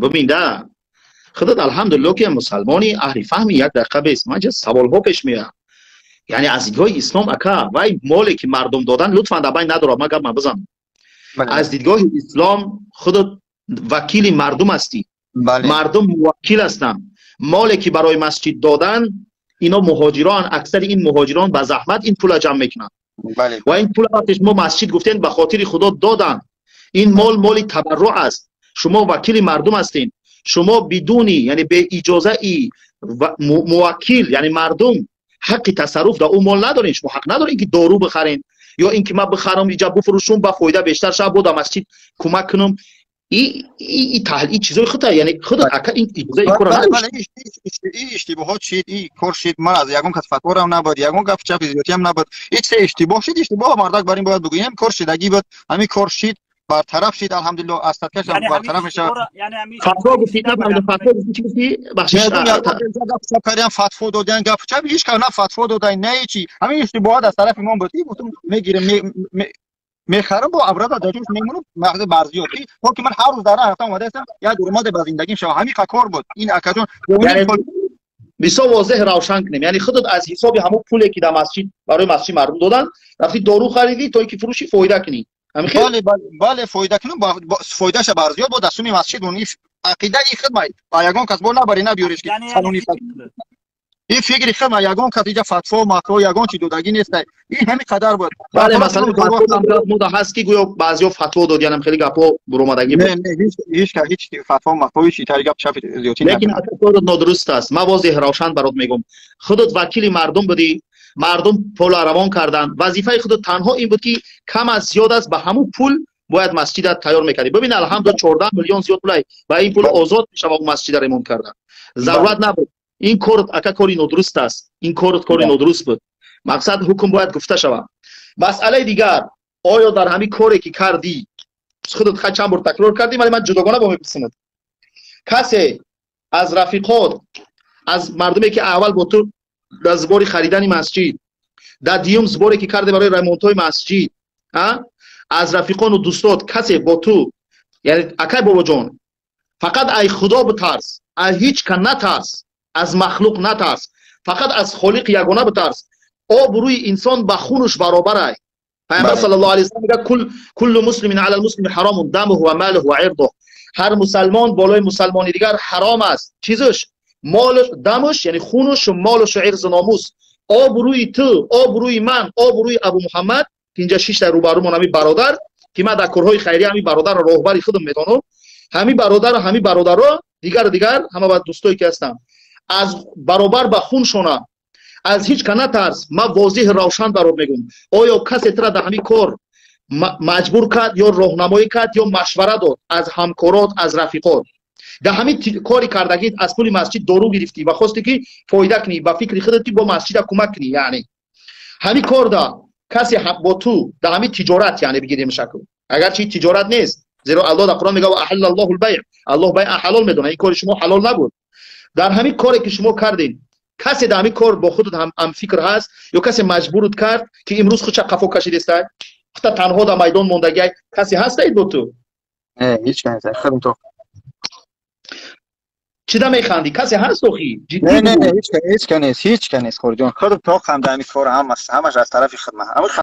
ببین ده خودت الحمدلله که مسلمانی اهل فهمی، یک دقیقه بیست من جز سوال ها پیش میاد. یعنی از دیدگاه اسلام اکا وای مالی که مردم دادن لطفا دبای نداره مگر من بزنم. از دیدگاه اسلام خودت وکیل مردم هستی. مردم موکل هستن. مالی که برای مسجد دادن اینا مهاجران، اکثر این مهاجران با زحمت این پول جمع میکنن. و این پول وقتی ما مسجد گفتین به خاطر خدا دادن، این مال تبرع است. شما وکیل مردم هستین. شما بدونی یعنی به اجازه ای موکل یعنی مردم حق تصرف در اون مال ندارین. شما حق ندارین که دارو بخرین یا اینکه من بخرم اینجا بفروشم با فایده بیشتر شه بود مسجد کمک کنم. این تحلیل چیزای خطا، یعنی خدا اکا این اجازه کار نداره. این اشتباهات شید، این کار شید، من از یگون کس فتوا هم نبود، یگون گپ چپ زیادی هم نبود. این سه اشتباه شید، اشتباه مردک بریم باید بگویم کار شدگی بود. همین کار شید برطرف شید الحمدلله از تکش هم برطرف میشه. یعنی فتوا گفتید نه بعد فتوا چی بخشش گپ کردیم فتوا دادن گپ چپ هیچ کار نه فتوا دادن نه چی. همین اشتباهات از طرف ما بود. گفتم میگیرم میخرم با ابراد داجوش میمونم مغز برزیاتی که من هر روز در هفته اومده هستم یا درآمد به زندگیم شو همین کار بود. این اکاجون یعنی بسیار واضح روشن کنیم. یعنی خودت از حساب همون پولی که در مسجد برای مسجد مردم دادن رفتی دارو خریدی تا اینکه فروشی فایده کنی. بله فایده کنم با فایدهش برزیات با دستومی مسجد اون عقیده ای خدمت با یگان کس بول نبری نبیوریش که قانونی این فکر خدمت یگان کس اینجا فتوا ماتو یگان چی دودگی نیست. این همین قدر بود. بله مثلا مودا هست که گویا بعضیا فتوا دادن خیلی گپا برآمدگی نه هیچ فتوا ماتو هیچ طریق گپ چپ زیادی لیکن خودت نادرست است. ما واضح روشن برات میگم. خودت وکیل مردم بودی، مردم پول روان کردن، وظیفه خودت تنها این بود که کم از زیاد است به همون پول باید مسجد تیار میکردی. ببین الحمدلله 14 میلیون زیاد پول با این پول آزاد میشه و مسجد رو ریمونت کردن. ضرورت نبود این کار اکا کاری نادرست است. این کاری نادرست بود. مقصد حکم باید گفته شود. مسئله دیگر آیا در همین کاری که کردی خودت خود چند بار تکرار کردی ولی من جداگانه با میپرسم کسی از رفیقات از مردمی که اول با تو در زباری خریدن مسجد در دیوم زباری که کرده برای ریمونتای مسجد از رفیقان و دوستات کسی با تو یعنی اکای بابا جان فقط ای خدا بترس، از هیچ کن نترس، از مخلوق نترس، فقط از خالق یگانه بترس. آبروی انسان با خونش برابره. پیامبر صلی الله علیه و سلم میگه کل مسلم علی المسلم حرام دمه و ماله و عرضه. هر مسلمان بالای مسلمانی دیگر حرام است. چیزش مالش، دمش یعنی خونش و مالش و عرض و ناموس. آبروی تو، آبروی من، آبروی ابو محمد که اینجا 6 تا روبرو منمی برادر که من در کارهای خیریه همین برادر راهبری خودم میدونم، همین برادرها دیگر همه با دوستایی که هستم از برابر به خون شونه از هیچ کنه ترس. من واضح روشن برات میگم آیا کسی تر در همین کار مجبور کرد یا راهنمایی کرد یا مشوره داد از همکارات از رفیقات در همین کاری کردگی از پول مسجد دارو گرفتی و خواستی که فایده کنی با فکر خودت با مسجد کمک کنی. یعنی همین کار دا کسی با تو در همین تجارت یعنی بگیریم شکل اگر چی تجارت نیست زیرا الله در قرآن میگه احل الله البیع، الله بیع حلال میدونه. این کار شما حلال نبود. در همین کاری که شما کردین کسی در همین کار با خودت هم فکر هست یا کسی مجبورت کرد که امروز خودش قفا کشیده است خودت تنها در میدان موندگی کسی هست اید با تو؟ هیچ کسی خودم تو چی دا میخندی؟ کسی هست اخی؟ نه هیچ کنیست خورد جان خودم تو هم در این کار همش از طرف خدمت